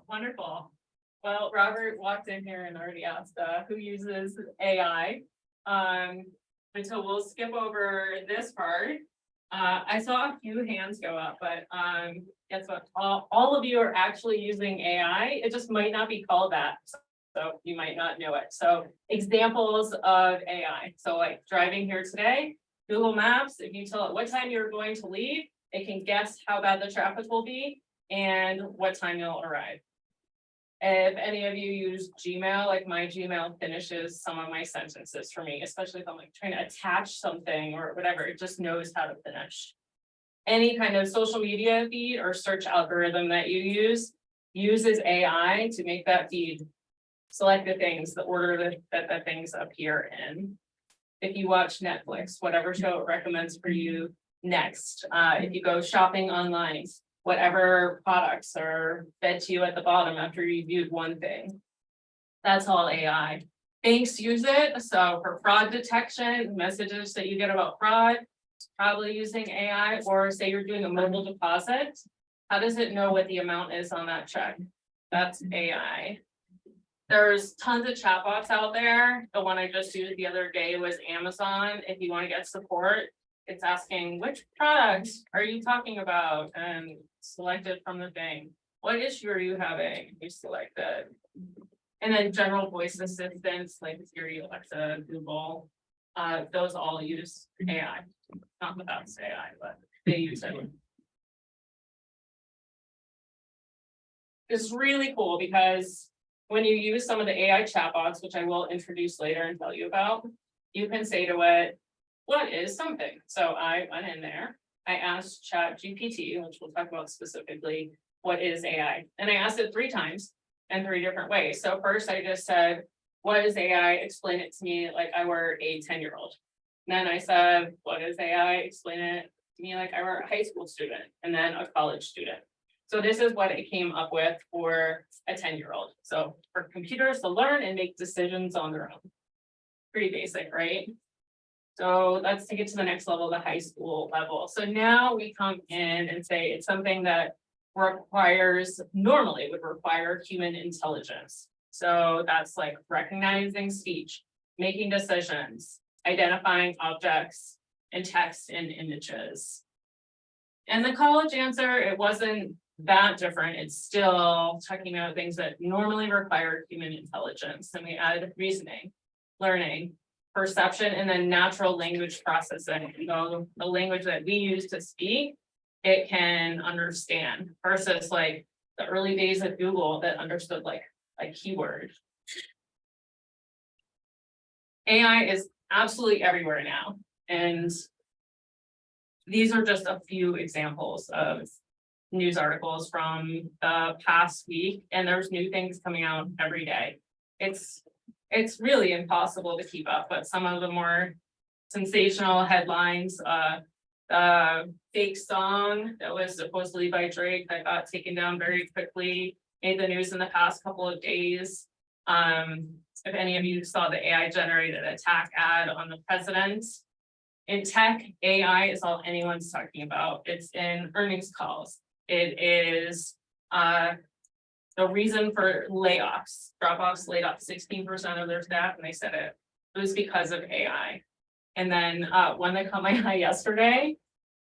Wonderful. Well, Robert walked in here and already asked who uses AI. And so we'll skip over this part. I saw a few hands go up, but guess what? All of you are actually using AI. It just might not be called that. So you might not know it. So examples of AI. So like driving here today, Google Maps, if you tell it what time you're going to leave, it can guess how bad the traffic will be and what time you'll arrive. If any of you use Gmail, like my Gmail finishes some of my sentences for me, especially if I'm like trying to attach something or whatever, it just knows how to finish. Any kind of social media feed or search algorithm that you use uses AI to make that feed select the things, the order that the things appear in. If you watch Netflix, whatever show it recommends for you next. If you go shopping online, whatever products are fed to you at the bottom after you viewed one thing. That's all AI. Banks use it. So for fraud detection, messages that you get about fraud, it's probably using AI. Or say you're doing a mobile deposit. How does it know what the amount is on that check? That's AI. There's tons of chatbots out there. The one I just used the other day was Amazon. If you want to get support, it's asking which product are you talking about and select it from the thing. What issue are you having? You select it. And then general voice assistants like Siri, Alexa, Google, those all use AI. Not that that's AI, but they use it. It's really cool because when you use some of the AI chatbots, which I will introduce later and tell you about, you can say to it, what is something? So I went in there, I asked ChatGPT, which we'll talk about specifically, what is AI? And I asked it 3 times in 3 different ways. So first I just said, what is AI? Explain it to me like I were a 10-year-old. Then I said, what is AI? Explain it to me like I were a high school student and then a college student. So this is what it came up with for a 10-year-old. So for computers to learn and make decisions on their own. Pretty basic, right? So let's take it to the next level, the high school level. So now we come in and say it's something that normally would require human intelligence. So that's like recognizing speech, making decisions, identifying objects and text and images. And the college answer, it wasn't that different. It's still talking about things that normally require human intelligence. And we added reasoning, learning, perception, and then natural language processing. You know, the language that we use to speak, it can understand versus like the early days of Google that understood like a keyword. AI is absolutely everywhere now. And these are just a few examples of news articles from the past week, and there's new things coming out every day. It's really impossible to keep up, but some of the more sensational headlines, the fake song that was supposedly by Drake that got taken down very quickly, made the news in the past couple of days. If any of you saw the AI generated attack ad on the president. In tech, AI is all anyone's talking about. It's in earnings calls. It is the reason for layoffs. Dropbox laid off 16% of their staff, and they said it was because of AI. And then one that caught my eye yesterday,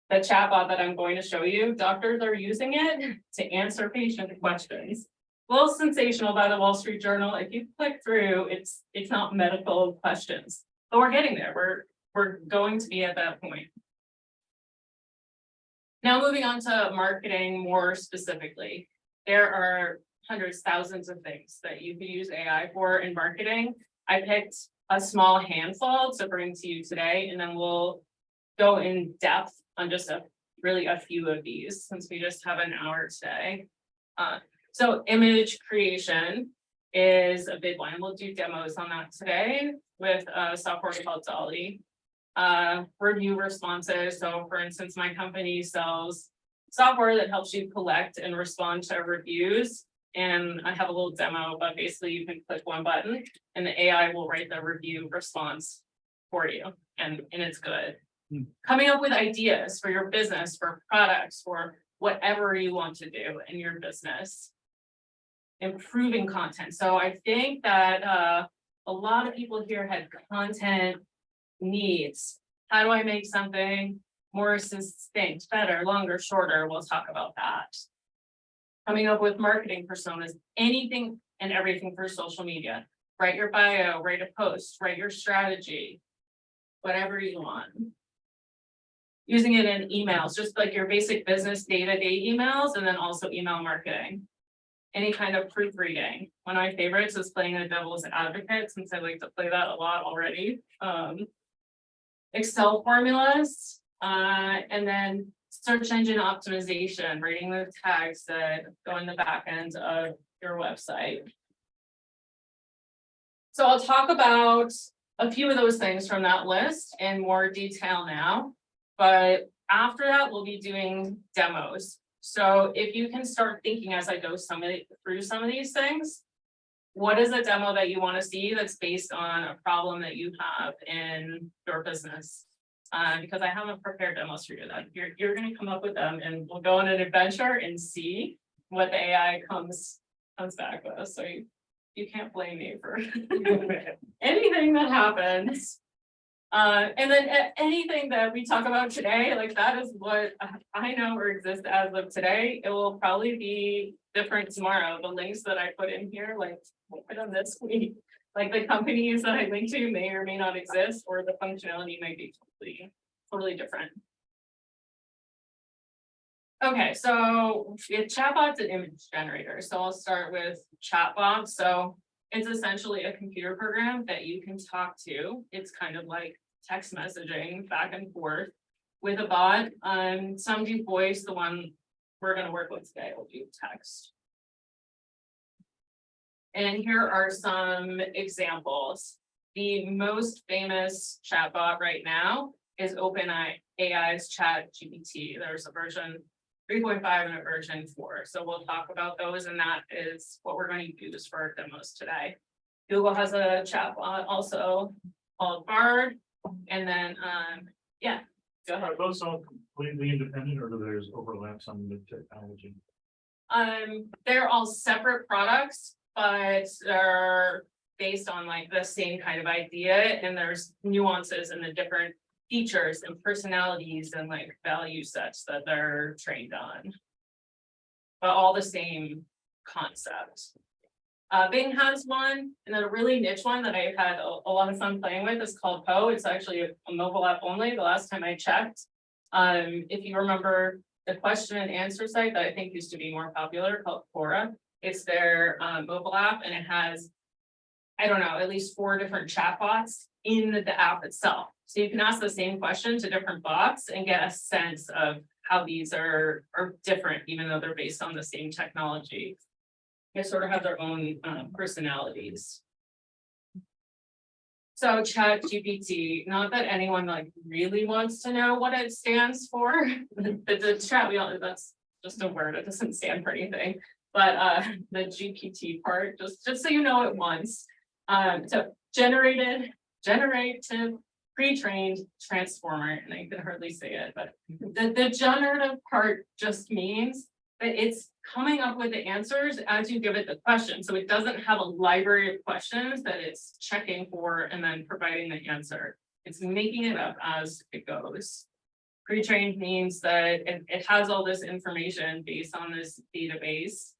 the chatbot that I'm going to show you, doctors are using it to answer patient questions. A little sensational by the Wall Street Journal. If you click through, it's not medical questions, but we're getting there. We're going to be at that point. Now moving on to marketing more specifically, there are hundreds, thousands of things that you can use AI for in marketing. I picked a small handful to bring to you today, and then we'll go in depth on just really a few of these since we just have an hour today. So image creation is a big one. We'll do demos on that today with software called Dolly. Review responses. So for instance, my company sells software that helps you collect and respond to reviews. And I have a little demo, but basically you can click one button and the AI will write the review response for you. And it's good. Coming up with ideas for your business, for products, for whatever you want to do in your business. improving content. So I think that a lot of people here had content needs. How do I make something more succinct, better, longer, shorter? We'll talk about that. Coming up with marketing personas, anything and everything for social media. Write your bio, write a post, write your strategy, whatever you want. Using it in emails, just like your basic business day-to-day emails, and then also email marketing. Any kind of proofreading. One of my favorites is playing the devil's advocate, since I like to play that a lot already. Excel formulas, and then search engine optimization, writing the tags that go in the back end of your website. So I'll talk about a few of those things from that list in more detail now, but after that, we'll be doing demos. So if you can start thinking as I go through some of these things, what is a demo that you want to see that's based on a problem that you have in your business? Because I haven't prepared demos for you. That you're going to come up with them, and we'll go on an adventure and see what the AI comes back with. So you can't blame me for anything that happens. And then anything that we talk about today, like that is what I know or exists as of today. It will probably be different tomorrow. The links that I put in here, like what I done this week, like the companies that I link to may or may not exist, or the functionality might be totally different. Okay, so we have chatbots and image generators. So I'll start with chatbots. So it's essentially a computer program that you can talk to. It's kind of like text messaging back and forth with a bot. Some do voice. The one we're going to work with today will do text. And here are some examples. The most famous chatbot right now is OpenAI's ChatGPT. There's a version 3.5 and a version 4. So we'll talk about those, and that is what we're going to use for our demos today. Google has a chatbot also called Bard, and then yeah. Are those all completely independent, or do there's overlaps on the technology? They're all separate products, but they're based on like the same kind of idea, and there's nuances in the different features and personalities and like value sets that they're trained on, but all the same concept. Bing has one, and then a really niche one that I've had a lot of fun playing with is called Poe. It's actually a mobile app only, the last time I checked. If you remember the question and answer site that I think used to be more popular called Quora, it's their mobile app, and it has, I don't know, at least 4 different chatbots in the app itself. So you can ask the same question to different bots and get a sense of how these are different, even though they're based on the same technology. They sort of have their own personalities. So ChatGPT, not that anyone like really wants to know what it stands for. The chat, that's just a word, it doesn't stand for anything. But the GPT part, just so you know it once. So generative pre-trained transformer, and I can hardly say it, but the generative part just means that it's coming up with the answers as you give it the question. So it doesn't have a library of questions that it's checking for and then providing the answer. It's making it up as it goes. Pre-trained means that it has all this information based on this database.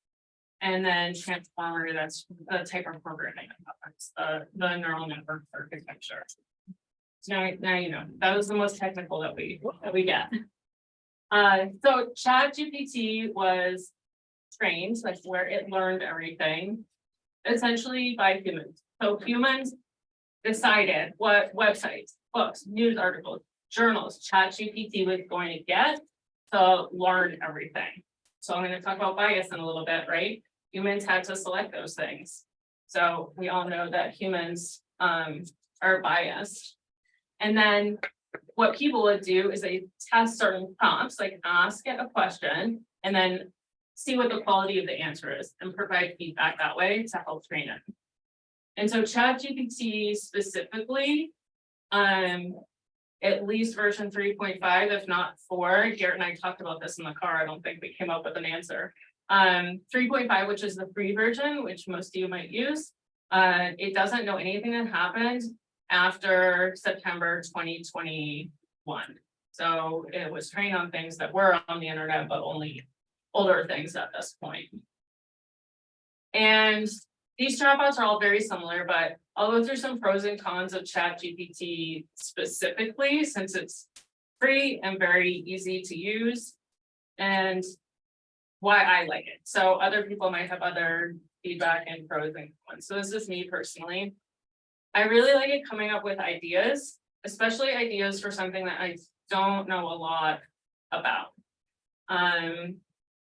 And then transformer, that's the type of programming that's the neural network architecture. So now you know, that was the most technical that we get. So ChatGPT was trained, like where it learned everything, essentially by humans. So humans decided what websites, books, news articles, journals ChatGPT was going to get to learn everything. So I'm going to talk about bias in a little bit, right? Humans had to select those things. So we all know that humans are biased. And then what people would do is they test certain prompts, like ask it a question, and then see what the quality of the answer is and provide feedback that way to help train it. And so ChatGPT specifically, at least version 3.5, if not 4, Garrett and I talked about this in the car. I don't think we came up with an answer. 3.5, which is the free version, which most of you might use. It doesn't know anything that happened after September 2021. So it was trained on things that were on the internet, but only older things at this point. And these chatbots are all very similar, but I'll go through some pros and cons of ChatGPT specifically, since it's free and very easy to use, and why I like it. So other people might have other feedback and pros and cons. So this is me personally. I really like it coming up with ideas, especially ideas for something that I don't know a lot about.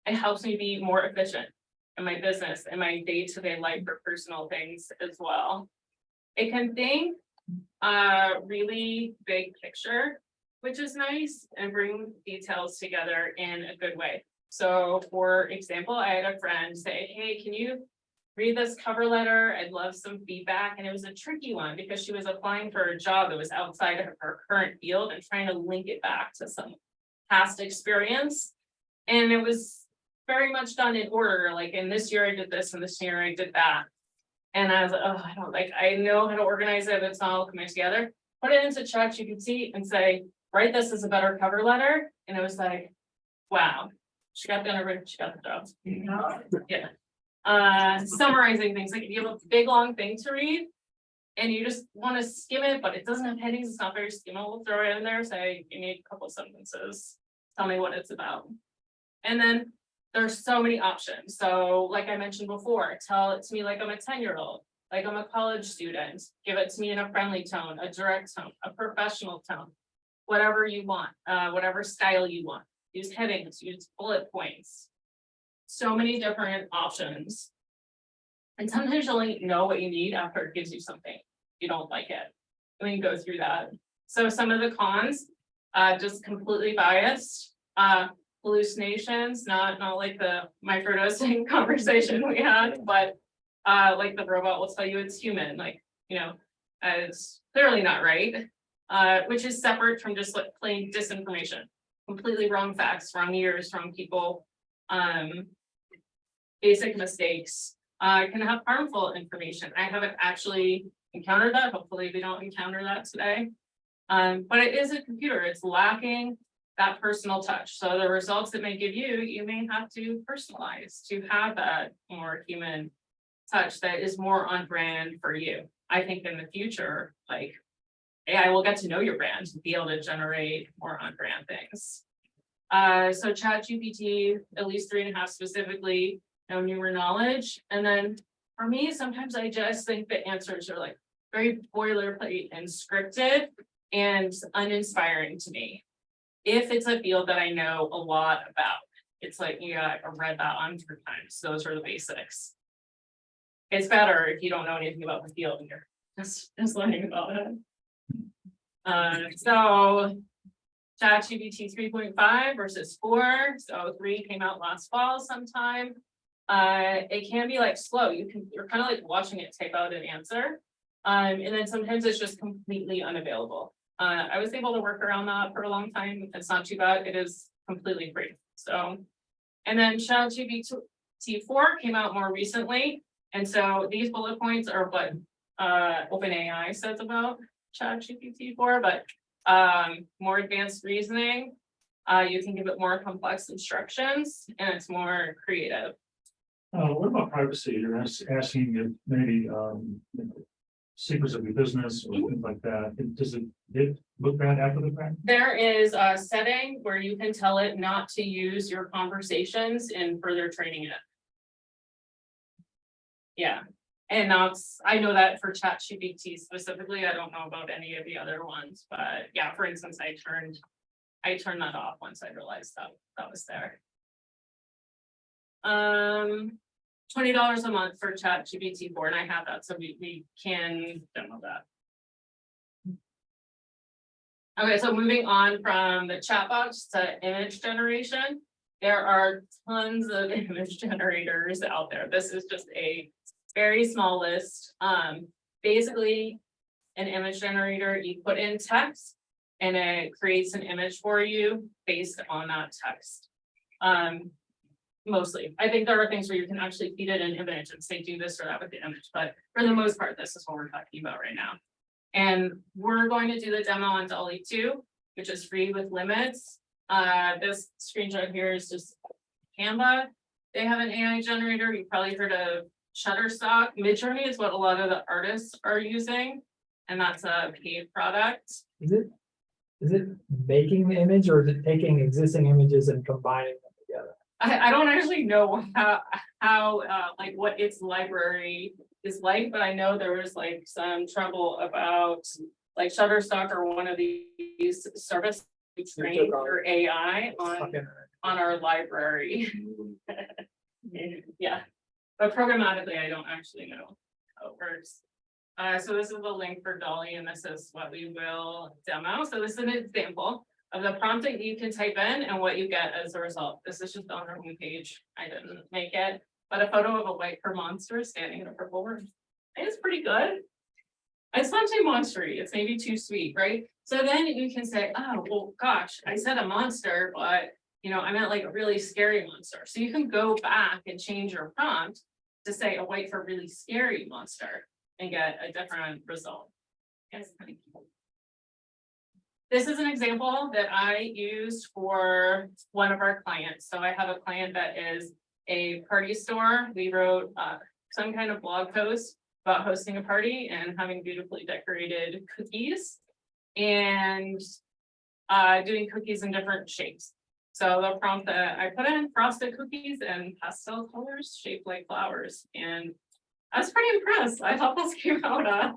It helps me be more efficient in my business and my day-to-day life or personal things as well. It can think really big picture, which is nice, and bring details together in a good way. So for example, I had a friend say, hey, can you read this cover letter? I'd love some feedback. And it was a tricky one because she was applying for a job that was outside of her current field and trying to link it back to some past experience. And it was very much done in order, like in this year I did this and this year I did that. And I was like, oh, I know how to organize it, but it's not all coming together. Put it into ChatGPT and say, write this as a better cover letter. And it was like, wow, she got the interview, she got the job. Yeah. Summarizing things, like if you have a big long thing to read and you just want to skim it, but it doesn't have headings, it's not very skimmable, throw it in there, say you need a couple sentences, tell me what it's about. And then there's so many options. So like I mentioned before, tell it to me like I'm a 10-year-old, like I'm a college student, give it to me in a friendly tone, a direct tone, a professional tone, whatever you want, whatever style you want. Use headings, use bullet points. So many different options. And sometimes you only know what you need after it gives you something. You don't like it. And we can go through that. So some of the cons, just completely biased. Hallucinations, not like the microdosing conversation we had, but like the robot will tell you it's human, like, you know, it's clearly not right, which is separate from just like plain disinformation, completely wrong facts, wrong years, wrong people, basic mistakes, can have harmful information. I haven't actually encountered that. Hopefully we don't encounter that today. But it is a computer, it's lacking that personal touch. So the results it may give you, you may have to personalize to have that more human touch that is more on brand for you. I think in the future, like AI will get to know your brand and be able to generate more on brand things. So ChatGPT, at least 3.5 specifically, no newer knowledge. And then for me, sometimes I just think the answers are like very boilerplate and scripted and uninspiring to me. If it's a field that I know a lot about, it's like, yeah, I read that 100 times. Those are the basics. It's better if you don't know anything about the field and you're just learning about it. So ChatGPT 3.5 versus 4. So 3 came out last fall sometime. It can be like slow. You're kind of like watching it type out an answer. And then sometimes it's just completely unavailable. I was able to work around that for a long time. It's not too bad. It is completely free. So, and then ChatGPT 4 came out more recently. And so these bullet points are what OpenAI says about ChatGPT 4, but more advanced reasoning. You can give it more complex instructions and it's more creative. What about privacy? You're asking if maybe secrets of your business or things like that. Does it look bad after the fact? There is a setting where you can tell it not to use your conversations in further training it. Yeah, and I know that for ChatGPT specifically. I don't know about any of the other ones, but yeah, for instance, I turned that off once I realized that was there. $20 a month for ChatGPT 4, and I have that, so we can demo that. Okay, so moving on from the chatbots to image generation, there are tons of image generators out there. This is just a very small list. Basically, an image generator, you put in text and it creates an image for you based on that text. Mostly, I think there are things where you can actually feed it an image and say, do this or that with the image, but for the most part, this is what we're talking about right now. And we're going to do the demo on Dolly 2, which is free with limits. This screenshot here is just Canva. They have an AI generator. You've probably heard of Shutterstock. Midjourney is what a lot of the artists are using, and that's a paid product. Is it making the image, or is it taking existing images and combining them together? I don't actually know how like what its library is like, but I know there was like some trouble about like Shutterstock or one of these services trained for AI on our library. Yeah, but programmatically, I don't actually know how it works. So this is the link for Dolly, and this is what we will demo. So this is an example of the prompt that you can type in and what you get as a result. This is just on our homepage. I didn't make it, but a photo of a white fur monster standing in a purple room. It's pretty good. It's not too monstery. It's maybe too sweet, right? So then you can say, oh, well, gosh, I said a monster, but you know, I meant like a really scary monster. So you can go back and change your prompt to say a white fur really scary monster and get a different result. Yes, pretty cool. This is an example that I used for one of our clients. So I have a client that is a party store. We wrote some kind of blog post about hosting a party and having beautifully decorated cookies and doing cookies in different shapes. So the prompt that I put in, frosted cookies and pastel colors shaped like flowers. And I was pretty impressed. I thought this came out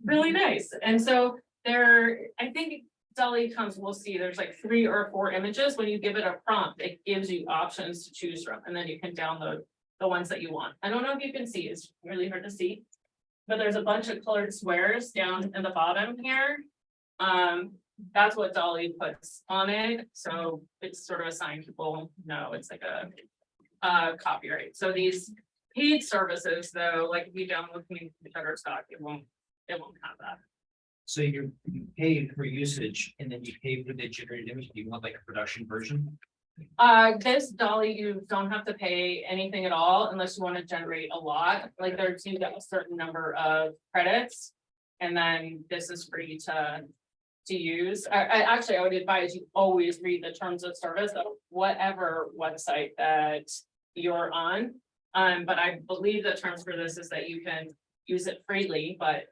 really nice. And so there, I think Dolly comes, we'll see, there's like 3 or 4 images. When you give it a prompt, it gives you options to choose from, and then you can download the ones that you want. I don't know if you can see, it's really hard to see, but there's a bunch of colored squares down in the bottom here. That's what Dolly puts on it. So it's sort of a sign people know it's like a copyright. So these paid services, though, like if you download Shutterstock, it won't have that. So you paid for usage and then you pay for the generated image. Do you want like a production version? This Dolly, you don't have to pay anything at all unless you want to generate a lot. Like there's you get a certain number of credits, and then this is free to use. I would advise you always read the terms of service of whatever website that you're on. But I believe the terms for this is that you can use it freely, but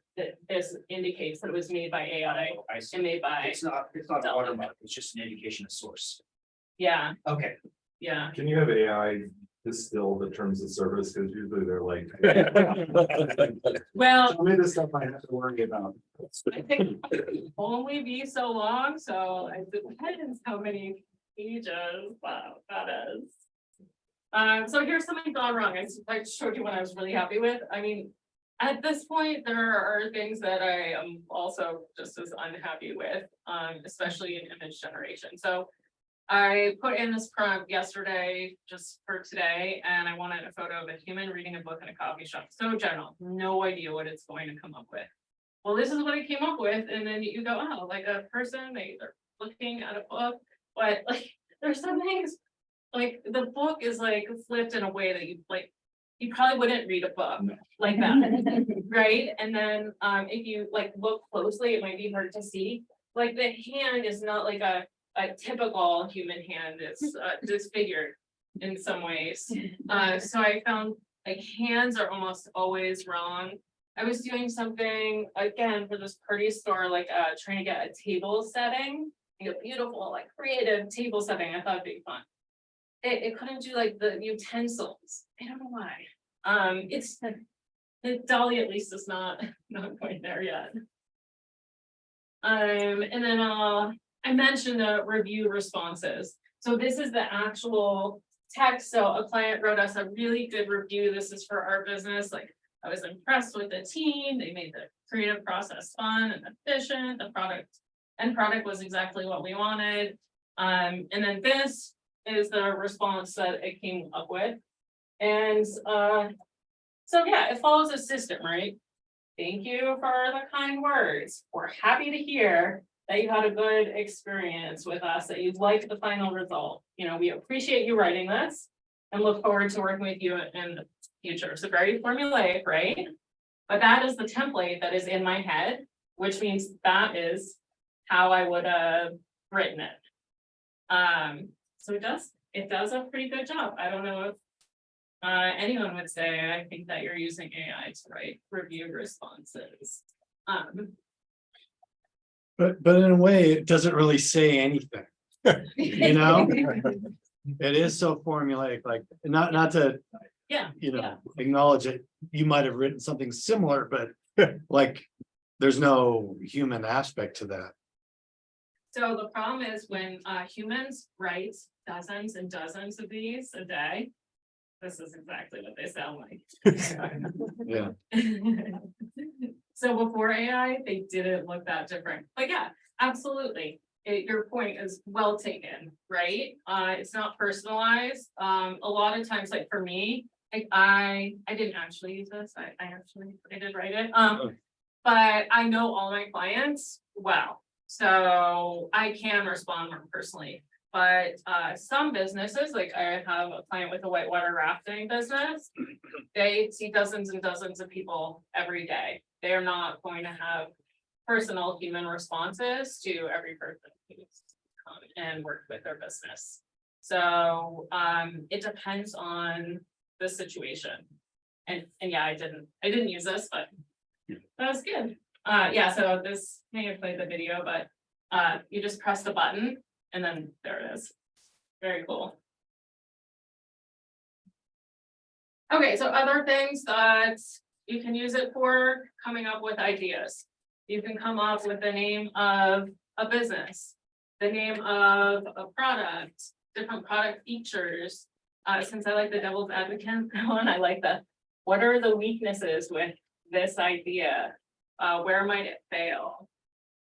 this indicates that it was made by AI I see. and made by, It's not a watermark, it's just an indication of source. yeah, Okay. yeah. Can you have AI distill the terms of service? Because usually they're like. Well, Tell me the stuff I have to worry about. I think only be so long, so it depends how many pages that is. So here's something gone wrong. I showed you what I was really happy with. I mean, at this point, there are things that I am also just as unhappy with, especially in image generation. So I put in this prompt yesterday just for today, and I wanted a photo of a human reading a book in a coffee shop. So general, no idea what it's going to come up with. Well, this is what it came up with, and then you go, oh, like a person, they're looking at a book, but like there's some things, like the book is like flipped in a way that you probably wouldn't read a book like that, right? And then if you like look closely, it might be hard to see. Like the hand is not like a typical human hand, it's disfigured in some ways. So I found like hands are almost always wrong. I was doing something again for this party store, like trying to get a table setting, like a beautiful, like creative table setting. I thought it'd be fun. It couldn't do like the utensils. I don't know why. It's the Dolly at least is not quite there yet. And then I mentioned the review responses. So this is the actual text. So a client wrote us a really good review. This is for our business. Like I was impressed with the team. They made the creative process fun and efficient. The end product was exactly what we wanted. And then this is the response that it came up with. And so yeah, it follows a system, right? Thank you for the kind words. We're happy to hear that you had a good experience with us, that you liked the final result. You know, we appreciate you writing this. and look forward to working with you in the future. So very formulaic, right? But that is the template that is in my head, which means that is how I would have written it. So it does a pretty good job. I don't know if anyone would say, I think that you're using AI to write review responses. But in a way, it doesn't really say anything, you know? It is so formulaic, like, not to, Yeah, you know, yeah. acknowledge it. You might have written something similar, but like, there's no human aspect to that. So the problem is when humans write dozens and dozens of these a day, this is exactly what they sound like. Yeah. So before AI, they didn't look that different, but yeah, absolutely. Your point is well taken, right? It's not personalized. A lot of times, like for me, I didn't actually use this. I did write it. But I know all my clients well, so I can respond more personally. But some businesses, like I have a client with a whitewater rafting business, they see dozens and dozens of people every day. They are not going to have personal human responses to every person who's come and worked with their business. So it depends on the situation. And yeah, I didn't use this, but that was good. Yeah, so this may have played the video, but you just press the button and then there it is. Very cool. Okay, so other things that you can use it for, coming up with ideas. You can come up with the name of a business, the name of a product, different product features. Since I like the devil's advocate one, I like what are the weaknesses with this idea? Where might it fail?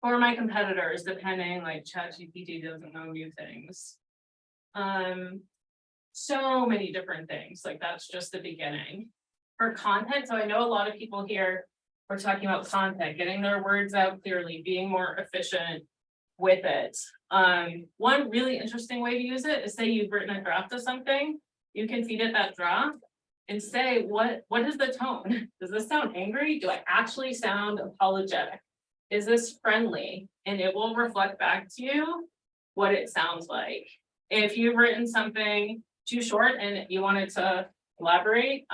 For my competitors, depending, like ChatGPT doesn't know new things. So many different things, like that's just the beginning. For content, so I know a lot of people here are talking about content, getting their words out clearly, being more efficient with it. One really interesting way to use it is say you've written a draft of something, you can feed it that draft and say, what is the tone? Does this sound angry? Do I actually sound apologetic? Is this friendly? And it will reflect back to you what it sounds like. If you've written something too short and you wanted to elaborate,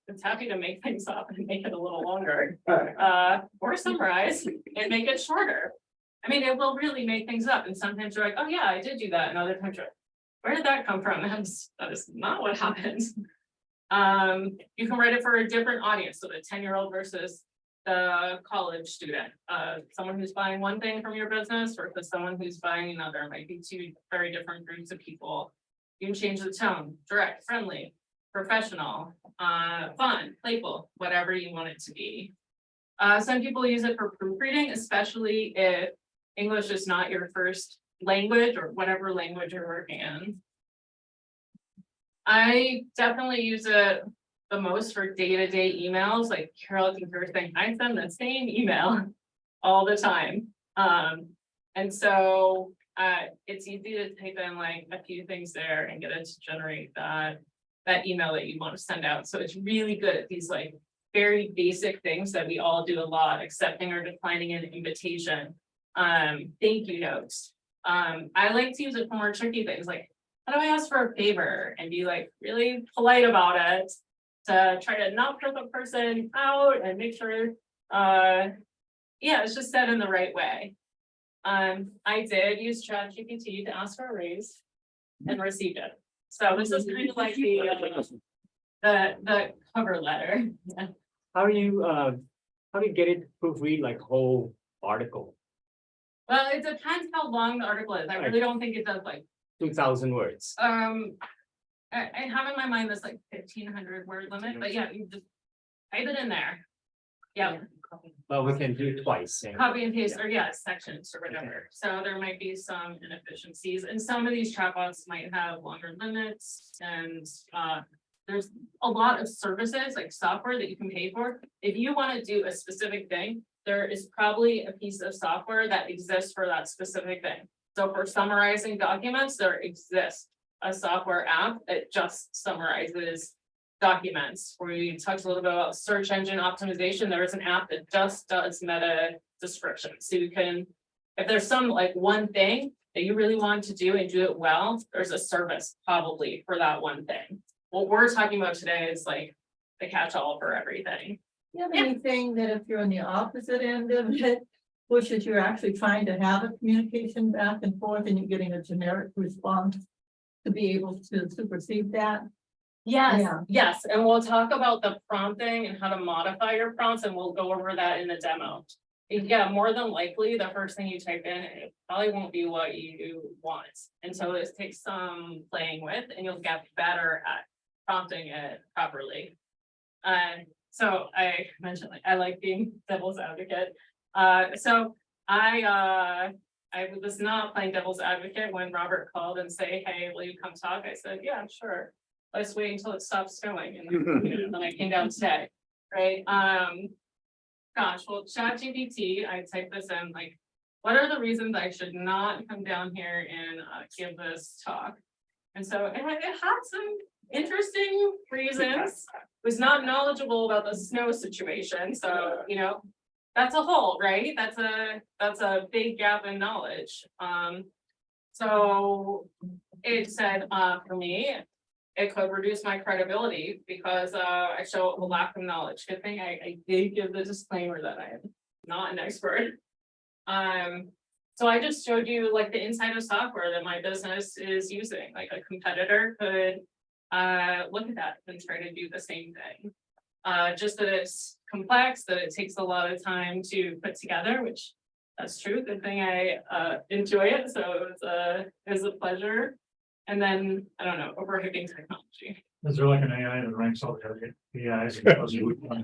it's happy to make things up and make it a little longer. Or summarize and make it shorter. I mean, it will really make things up. And sometimes you're like, oh yeah, I did do that. And other times you're like, where did that come from? That is not what happened. You can write it for a different audience. So the 10-year-old versus the college student, someone who's buying one thing from your business versus someone who's buying another. Might be two very different groups of people. You can change the tone, direct, friendly, professional, fun, playful, whatever you want it to be. Some people use it for proofreading, especially if English is not your first language or whatever language you're working in. I definitely use it the most for day-to-day emails, like Carol can first thing, I send the same email all the time. And so it's easy to type in like a few things there and get it to generate that email that you want to send out. So it's really good at these like very basic things that we all do a lot, accepting or declining an invitation, thank you notes. I like to use it for more tricky things like, how do I ask for a favor and be like really polite about it to try to not put the person out and make sure, yeah, it's just said in the right way. I did use ChatGPT to ask for a raise and received it. So this is kind of like the cover letter. How do you get it to proofread like whole article, Well, it depends how long the article is. I really don't think it does like 2,000 words? I have in my mind this like 1,500 word limit, but yeah, you just type it in there. Yeah, Well, we can do it twice. copy and paste or yeah, sections or whatever. So there might be some inefficiencies and some of these chatbots might have longer limits and there's a lot of services like software that you can pay for. If you want to do a specific thing, there is probably a piece of software that exists for that specific thing. So for summarizing documents, there exists a software app that just summarizes documents. We talked a little bit about search engine optimization. There is an app that just does meta description. So you can, if there's some like one thing that you really want to do and do it well, there's a service probably for that one thing. What we're talking about today is like the catch-all for everything. You have anything that if you're on the opposite end of it, which is you're actually trying to have a communication back and forth and you're getting a generic response to be able to supersede that? Yes, Yeah. yes, and we'll talk about the prompting and how to modify your prompts, and we'll go over that in the demo. Yeah, more than likely, the first thing you type in, it probably won't be what you want. And so this takes some playing with, and you'll get better at prompting it properly. And so I mentioned, like, I like being devil's advocate. So I was not playing devil's advocate when Robert called and say, hey, will you come talk? I said, yeah, sure. Let's wait until it stops snowing, and then I came down today, right? Gosh, well, ChatGPT, I typed this in, like, what are the reasons I should not come down here and give this talk? And so it had some interesting reasons. Was not knowledgeable about the snow situation, so you know, that's a hole, right? That's a big gap in knowledge. So it said, for me, it could reduce my credibility because I show a lack of knowledge. Good thing I did give the disclaimer that I am not an expert. So I just showed you like the inside of software that my business is using. Like a competitor could look at that and try to do the same thing. Just that it's complex, that it takes a lot of time to put together, which that's true. Good thing I enjoy it. So it was a pleasure. And then, I don't know, overhyping technology. Is there like an AI that ranks all the other AIs? and tells you which one?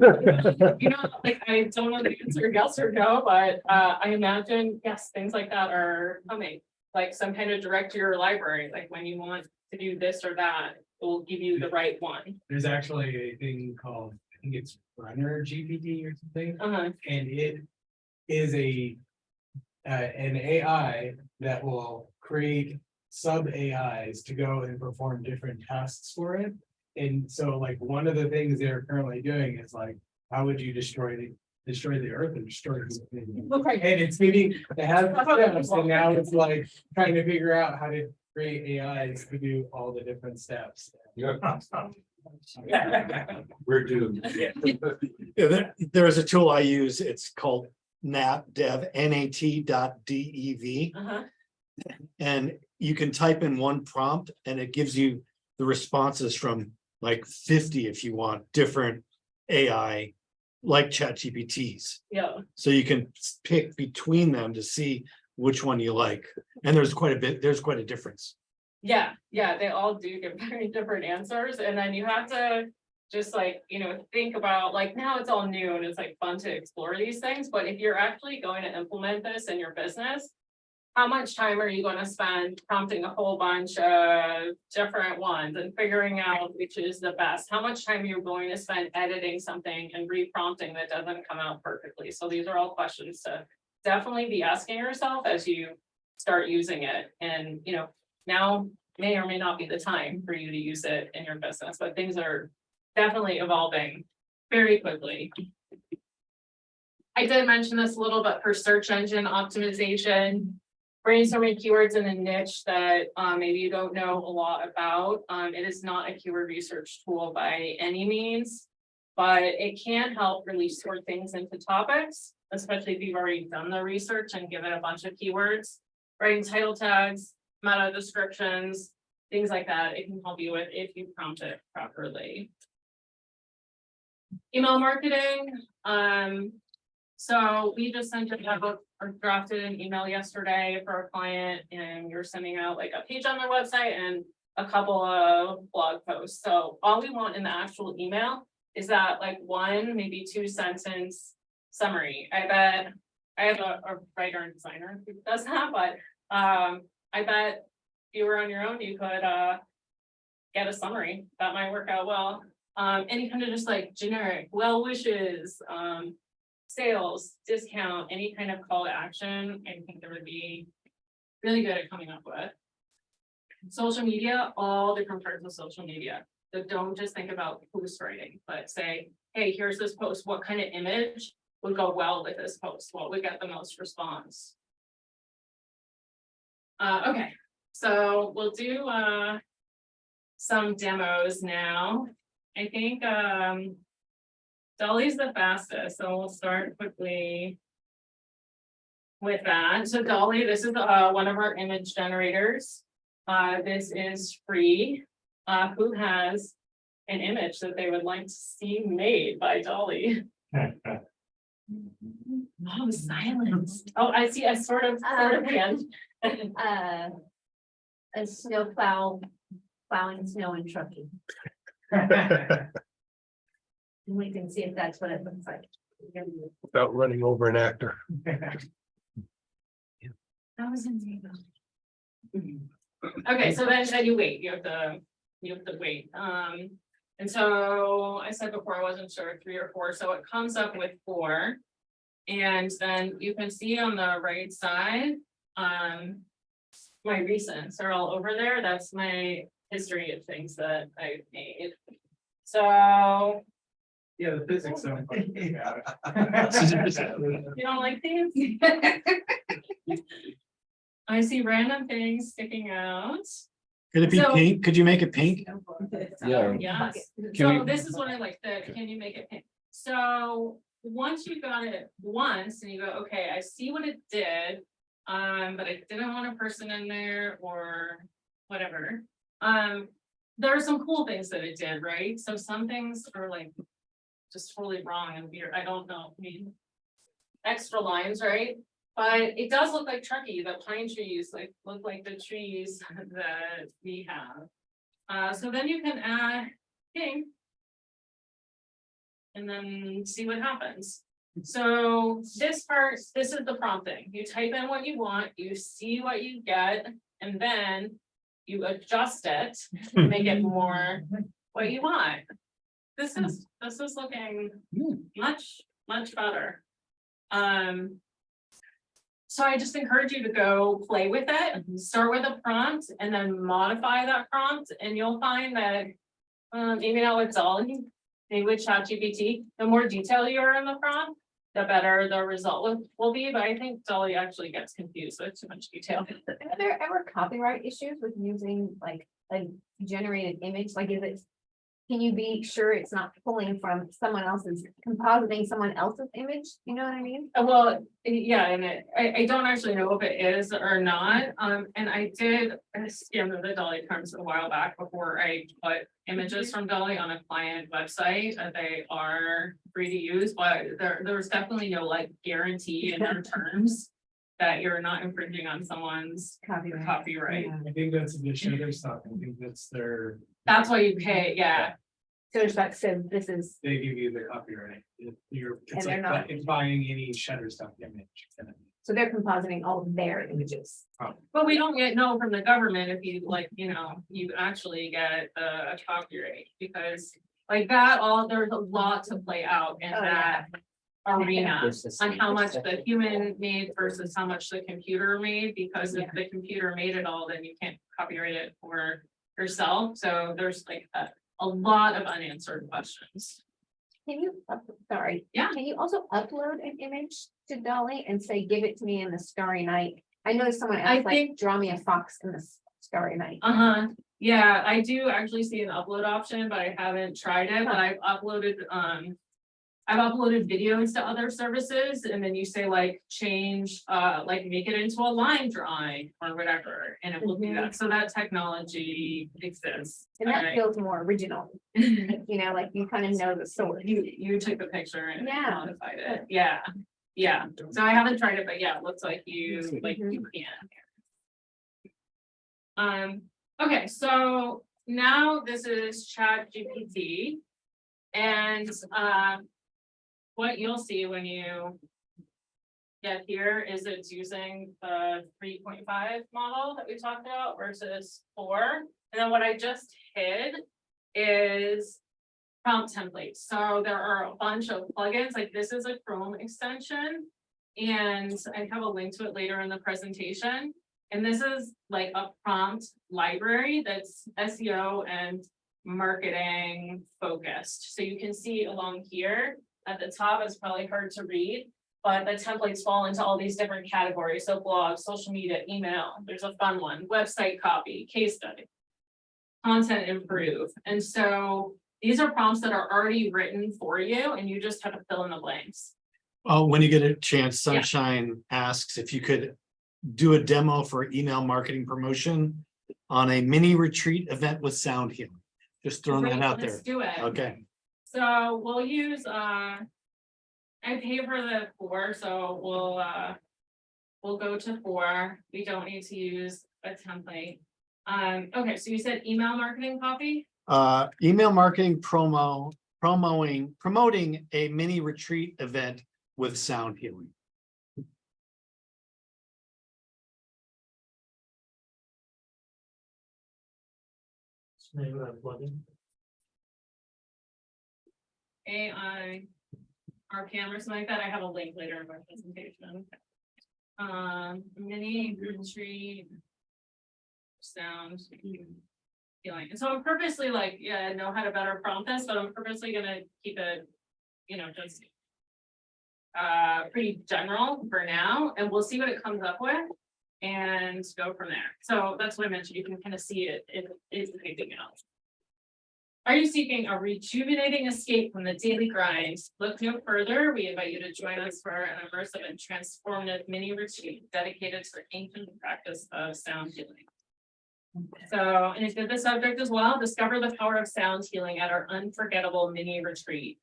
You know, like, I don't know the answer, yes or no, but I imagine, yes, things like that are coming. Like some kind of direct to your library, like when you want to do this or that, it will give you the right one. There's actually a thing called, I think it's Runner GPT or something, Uh-huh. and it is an AI that will create sub AIs to go and perform different tasks for it. And so like one of the things they're currently doing is like, how would you destroy the earth and destroy the Look right. and it's maybe it has steps, and now it's like trying to figure out how to create AIs to do all the different steps. We're doomed. Yeah, there is a tool I use, it's called NatDev, NAT.dev. Uh-huh. And you can type in one prompt and it gives you the responses from like 50, if you want, different AI like ChatGPTs. Yeah. So you can pick between them to see which one you like. And there's quite a difference. Yeah, they all do give very different answers, and then you have to just like, you know, think about, like, now it's all new and it's like fun to explore these things, but if you're actually going to implement this in your business, how much time are you going to spend prompting a whole bunch of different ones and figuring out which is the best? How much time you're going to spend editing something and re-prompting that doesn't come out perfectly? So these are all questions to definitely be asking yourself as you start using it. And, you know, now may or may not be the time for you to use it in your business, but things are definitely evolving very quickly. I did mention this a little bit for search engine optimization. Brainstorming keywords in a niche that maybe you don't know a lot about. It is not a keyword research tool by any means, but it can help really sort things into topics, especially if you've already done the research and given a bunch of keywords. Writing title tags, meta descriptions, things like that, it can help you with if you prompt it properly. Email marketing. So we just sent or drafted an email yesterday for a client, and we were sending out like a page on their website and a couple of blog posts. So all we want in the actual email is that like one, maybe 2-sentence summary. I bet I have a writer and designer who does that, but I bet if you were on your own, you could get a summary that might work out well. Any kind of just like generic well wishes, sales, discount, any kind of call to action, I think there would be really good at coming up with. Social media, all different parts of social media. So don't just think about post writing, but say, hey, here's this post, what kind of image would go well with this post? What would get the most response? Okay, so we'll do some demos now. I think Dolly's the fastest, so we'll start quickly with that. So Dolly, this is one of our image generators. This is free. Who has an image that they would like to see made by Dolly? Oh, silence. Oh, I see a sort of hand. A snow plow, plowing snow and trucking. We can see if that's what it looks like. Without running over an actor. That was in. Okay, so then you wait, you have to wait. And so I said before, I wasn't sure 3 or 4, so it comes up with 4. And then you can see on the right side, my recents are all over there. That's my history of things that I made. So Yeah, the physics don't. you don't like these? I see random things sticking out. Could it be So- pink? Could you make it pink? Yeah. Yes, Can so we- this is what I like, can you make it pink? So once you got it once and you go, okay, I see what it did. But I didn't want a person in there or whatever. There are some cool things that it did, right? So some things are like just totally wrong and weird. I don't know. I mean, extra lines, right? But it does look like Truckee. The pine trees look like the trees that we have. So then you can add pink. And then see what happens. So this part, this is the prompting. You type in what you want, you see what you get, and then you adjust it to make it more what you want. This is looking much better. So I just encourage you to go play with it, start with a prompt and then modify that prompt, and you'll find that maybe not with Dolly, maybe with ChatGPT, the more detail you are in the prompt, the better the result will be, but I think Dolly actually gets confused with too much detail. Are there ever copyright issues with using like a generated image? Like, can you be sure it's not pulling from someone else's, compositing someone else's image? You know what I mean? Well, yeah, and I don't actually know if it is or not, and I did skim the Dolly terms a while back before I put images from Dolly on a client website. They are free to use, but there's definitely no like guarantee in their terms that you're not infringing on someone's copyright. I think that's the Shutterstock. I think that's That's why you pay, yeah. So it's like, so this is, they give you the copyright. It's they're like not- it's buying any Shutterstock image. so they're compositing all of their images. But we don't yet know from the government if you like, you actually get a copyright, because like that, there's a lot to play out in Oh, that arena. There's this- On how much the human made versus how much the computer made, because if the computer made it all, then you can't copyright it for yourself. So there's like a lot of unanswered questions. Can you, sorry. Yeah. Can you also upload an image to Dolly and say, give it to me in the starry night? I know someone I else like, think- draw me a fox in the starry night. Yeah, I do actually see an upload option, but I haven't tried it, but I've uploaded videos to other services, and then you say like change, like make it into a line drawing or whatever, and it will do that. So that technology exists. And that Alright. feels more original, you know, like you kind of know the source. You took the picture and Yeah. modified it. Yeah. Yeah. So I haven't tried it, but yeah, it looks like you can. Okay, so now this is ChatGPT. And what you'll see when you get here is it's using the 3.5 model that we talked about versus 4. And then what I just hid is prompt templates. So there are a bunch of plugins, like this is a Chrome extension. And I have a link to it later in the presentation. And this is like a prompt library that's SEO and marketing focused. So you can see along here at the top, it's probably hard to read, but the templates fall into all these different categories. So blog, social media, email, there's a fun one, website copy, case study, content improve. And so these are prompts that are already written for you and you just have to fill in the blanks. When you get a chance, Yeah. Sunshine asks if you could do a demo for email marketing promotion on a mini retreat event with sound healing. Just throwing that Great, out let's there. do it. Okay. So we'll use, I pay for the 4, so we'll go to 4. We don't need to use a template. Okay, so you said email marketing copy? Email marketing promoting a mini retreat event with sound healing. Maybe that plugin. AI, our camera, something like that. I have a link later in my presentation. Mini retreat. Sound healing. And so I'm purposely like, yeah, I know how to better prompt this, but I'm purposely gonna keep it, just pretty general for now, and we'll see what it comes up with and go from there. So that's what I mentioned. You can kind of see it is anything else. Are you seeking a rejuvenating escape from the daily grind? Look no further. We invite you to join us for an immersive and transformative mini retreat dedicated to the ancient practice of sound healing. So, and if you're the subject as well, discover the power of sound healing at our unforgettable mini retreat.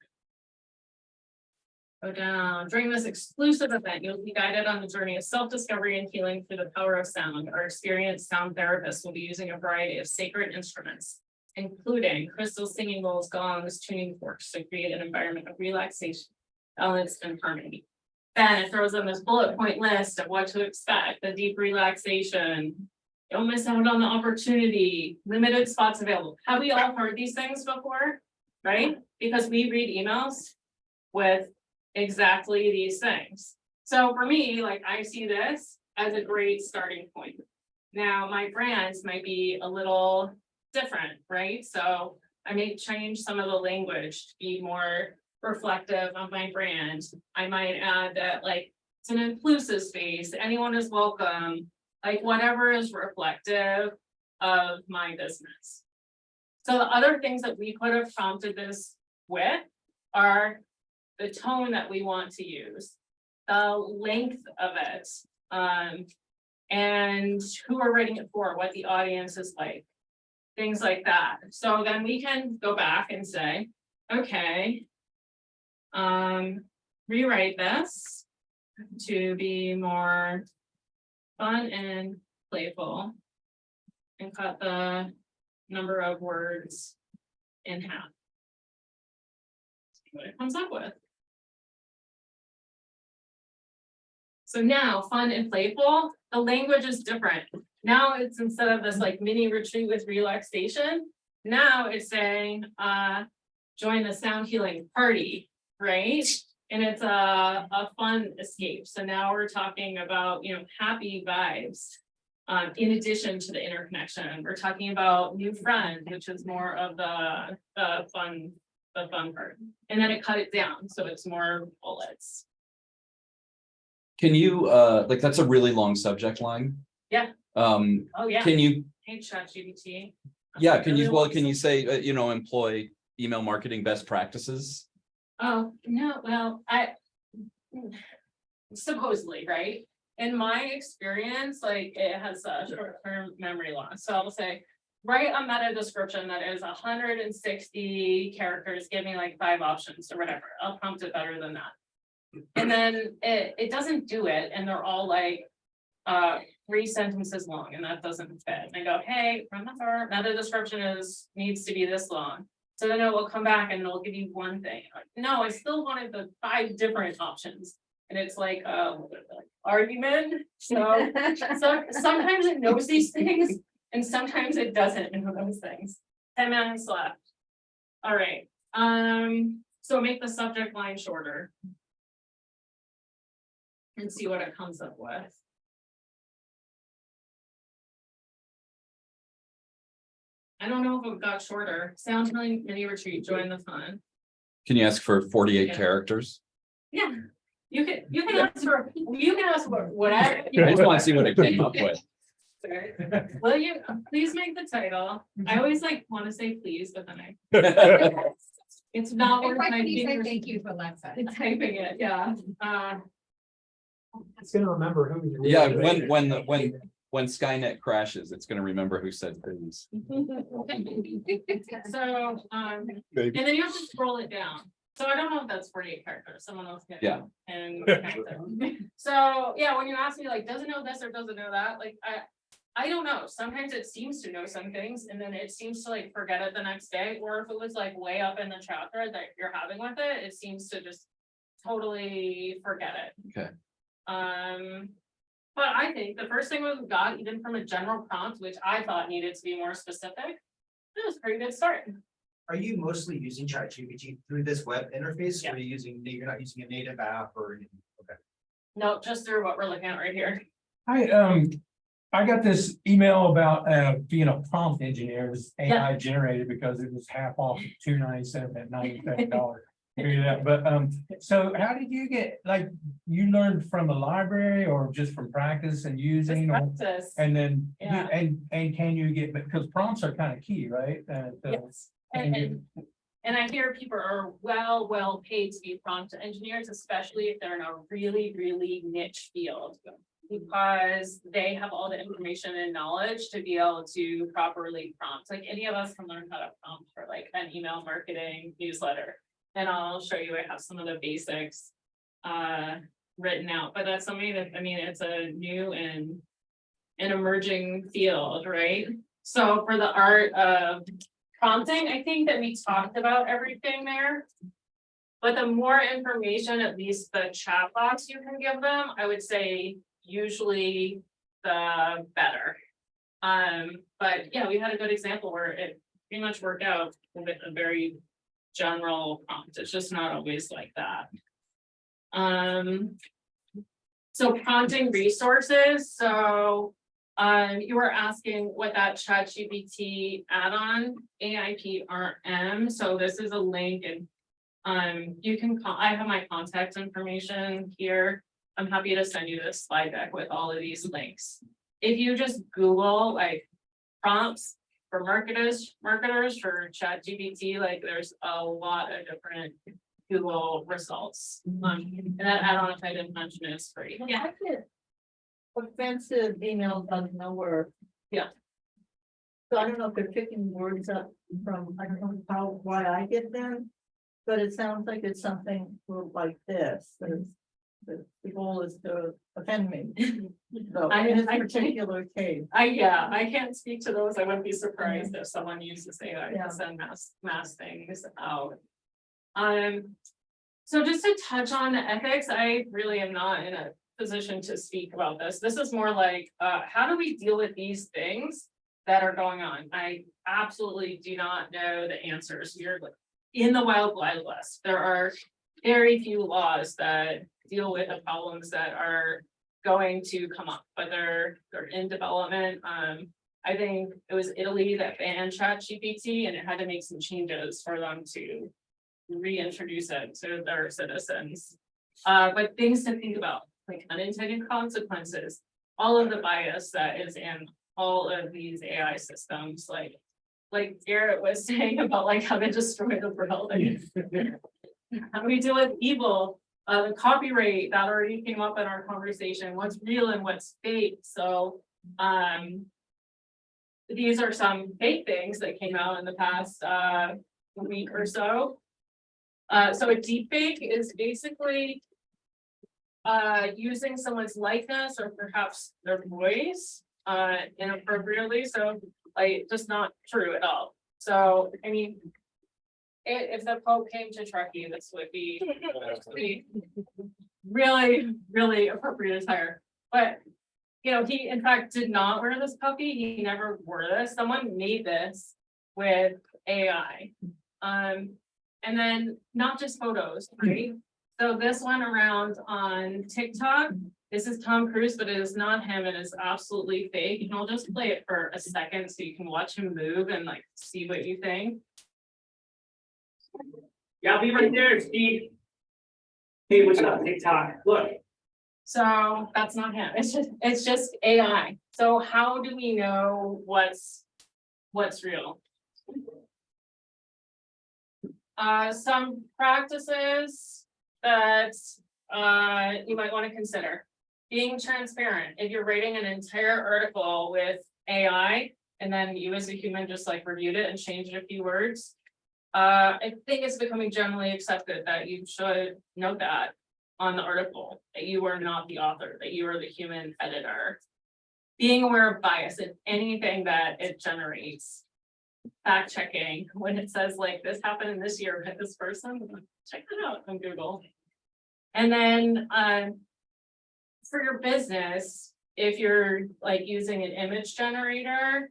Go down. During this exclusive event, you'll be guided on the journey of self-discovery and healing through the power of sound. Our experienced sound therapists will be using a variety of sacred instruments, including crystal singing bowls, gongs, tuning forks to create an environment of relaxation, balance, and harmony. Then it throws in this bullet point list of what to expect: the deep relaxation. Don't miss out on the opportunity, limited spots available. Have we all heard these things before? Right? Because we read emails with exactly these things. So for me, like, I see this as a great starting point. Now, my brands might be a little different, right? So I may change some of the language to be more reflective of my brand. I might add that, like, it's an inclusive space, anyone is welcome. Like, whatever is reflective of my business. So the other things that we could have prompted this with are the tone that we want to use, the length of it, and who we're writing it for, what the audience is like, things like that. So then we can go back and say, okay, rewrite this to be more fun and playful, and cut the number of words in half. See what it comes up with. So now, fun and playful, the language is different. Now it's, instead of this like mini retreat with relaxation, now it's saying, join the sound healing party, right? And it's a fun escape. So now we're talking about, happy vibes. In addition to the interconnection, we're talking about new friends, which is more of the fun part. And then it cut it down, so it's more bullets. Can you, that's a really long subject line. Yeah. Oh, yeah. Can you, Hey, ChatGPT. yeah, can you say, employ email marketing best practices? Oh, no, well, supposedly, right? In my experience, like, it has a short-term memory loss. So I'll say, write a meta description that is 160 characters, give me like 5 options or whatever. I'll prompt it better than that. And then it doesn't do it, and they're all like 3 sentences long, and that doesn't fit. And I go, hey, remember, meta description needs to be this long. So then it will come back and it'll give you one thing. No, I still wanted the 5 different options. And it's like argument. So sometimes it knows these things and sometimes it doesn't know those things. 10 minutes left. All right. So make the subject line shorter. And see what it comes up with. I don't know if it got shorter. Sound healing mini retreat, join the fun. Can you ask for 48 Yeah. characters? Yeah, you can ask for whatever. I just want to see what it came up with. Will you please make the title? I always like want to say please, but then I. It's not worth my fingers Thank you for that. typing it, yeah. It's gonna remember who. you Yeah, really when Skynet crashes, it's gonna remember who said things. So, and then you have to scroll it down. So I don't know if that's 48 characters, someone else can. Yeah. And so, yeah, when you ask me like, does it know this or does it know that, like, I don't know. Sometimes it seems to know some things and then it seems to like forget it the next day, or if it was like way up in the chapter that you're having with it, it seems to just totally forget it. Okay. But I think the first thing we got, even from a general prompt, which I thought needed to be more specific, it was a pretty good start. Are you mostly using ChatGPT through this web interface? Yeah. Or are you using, you're not using a native app or? Okay. No, just through what we're looking at right here. I got this email about being a prompt engineer, this Yeah. AI generated because it was half off $297 at $97. But so how did you get, like, you learned from a library or just from practice and Just using? Or, practice. and then Yeah. and can you get, because prompts are kind of key, right? Yes. can you- And I hear people are well paid to be prompt engineers, especially if they're in a really niche field. Because they have all the information and knowledge to be able to properly prompt, like any of us can learn how to prompt for like an email marketing newsletter. And I'll show you, I have some of the basics written out, but that's something that, I mean, it's a new and an emerging field, right? So for the art of prompting, I think that we talked about everything there. But the more information, at least the chat box you can give them, I would say usually the better. But yeah, we had a good example where it pretty much worked out with a very general prompt. It's just not always like that. So prompting resources. So you were asking what that ChatGPT add-on AIPRM. So this is a link and you can I have my contact information here. I'm happy to send you this slide deck with all of these links. If you just Google like prompts for marketers for ChatGPT, like there's a lot of different Google results. And that add-on, if I didn't mention, is free. Yeah. Offensive emails out of nowhere. Yeah. So I don't know if they're picking words up from, I don't know why I get them. But it sounds like it's something like this, the goal is to offend me. So in this particular case. I can't speak to those. I wouldn't be surprised if someone uses AI Yeah. to send mass things out. So just to touch on the ethics, I really am not in a position to speak about this. This is more like, how do we deal with these things that are going on? I absolutely do not know the answers. You're like in the wild west. There are very few laws that deal with the problems that are going to come up, but they're in development. I think it was Italy that banned ChatGPT and it had to make some changes for them to reintroduce it to their citizens. But things to think about, like unintended consequences, all of the bias that is in all of these AI systems, like Garrett was saying about like how to destroy the world. How do we deal with evil? The copyright that already came up in our conversation, what's real and what's fake. So these are some fake things that came out in the past week or so. So a deep fake is basically using someone's likeness or perhaps their voice inappropriately. So like just not true at all. So I mean, if the Pope came to Truckee, this would be really appropriate attire. But you know, he in fact did not wear this puppy. He never wore this. Someone made this with AI. And then not just photos, right? So this went around on TikTok. this is Tom Cruise, but it is not him. It is absolutely fake. And I'll just play it for a second so you can watch him move and like see what you think. Yeah, I'll be right there, Steve. Hey, what's up, TikTok? Look. So that's not him. It's just AI. So how do we know what's real? Some practices that you might want to consider. Being transparent. If you're writing an entire article with AI and then you as a human just like reviewed it and changed a few words. I think it's becoming generally accepted that you should note that on the article, that you are not the author, that you are the human editor. Being aware of bias in anything that it generates. Fact checking, when it says like this happened in this year with this person, check that out on Google. And then for your business, if you're like using an image generator,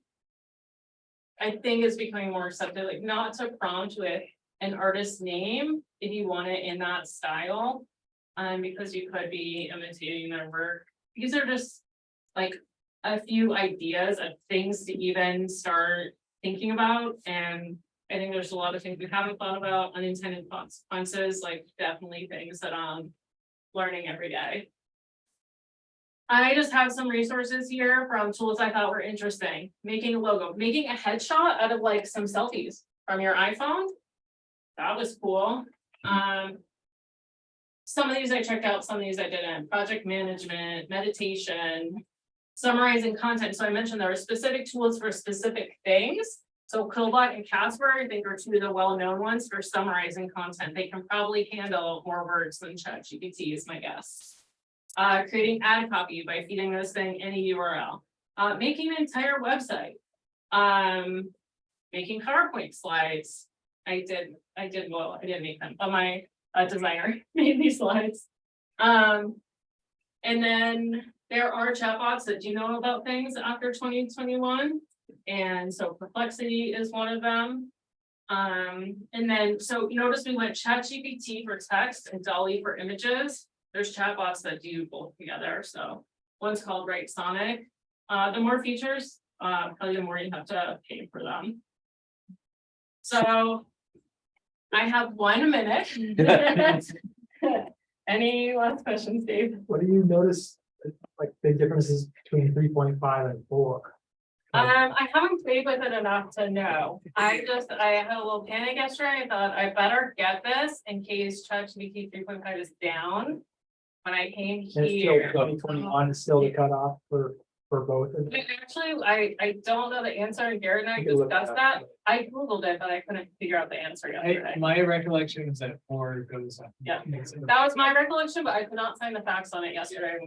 I think it's becoming more accepted, like not to prompt with an artist's name if you want it in that style. Because you could be imitating their work. These are just like a few ideas of things to even start thinking about. And I think there's a lot of things we haven't thought about, unintended consequences, like definitely things that I'm learning every day. I just have some resources here from tools I thought were interesting. Making a logo, making a headshot out of like some selfies from your iPhone. That was cool. Some of these I checked out, some of these I didn't. Project management, meditation, summarizing content. So I mentioned there are specific tools for specific things. So Quillbot and Casper, I think, are two of the well-known ones for summarizing content. They can probably handle more words than ChatGPT is my guess. Creating ad copy by feeding this thing any URL. Making an entire website. Making PowerPoint slides. I didn't make them, but my designer made these slides. And then there are chatbots that do know about things after 2021. And so Perplexity is one of them. And then, so you notice we went ChatGPT for text and DALL-E for images. There's chatbots that do both together. So one's called Write Sonic. The more features, probably the more you have to pay for them. So I have 1 minute. Any last questions, Dave? What do you notice, like, big differences between 3.5 and 4? I haven't played with it enough to know. I had a little panic yesterday. I thought I better get this in case ChatGPT 3.5 is down. When I came It's still here. 2021 is still the cutoff for both of them. Actually, I don't know the answer, and Garrett and I You can look discussed it that. up. I Googled it, but I couldn't figure out the answer yesterday. My recollection is that 4 goes up. Yeah. That was my recollection, but I could not find the facts on it yesterday.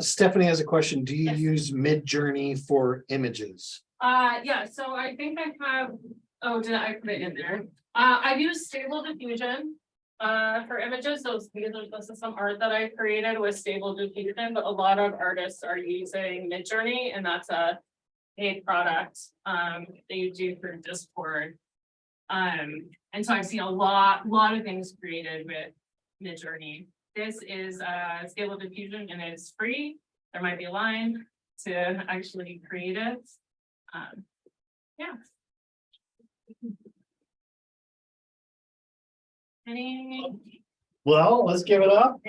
Stephanie has a question. Do you Yes. use Midjourney for images? Yeah, so I think I have, oh, did I put it in there? I've used Stable Diffusion for images, so this is some art that I created with Stable Diffusion, but a lot of artists are using Midjourney, and that's a paid product that you do through Discord. And so I've seen a lot of things created with Midjourney. This is Stable Diffusion and it's free. There might be a line to actually create it. Yeah. Any? Well, let's give it up.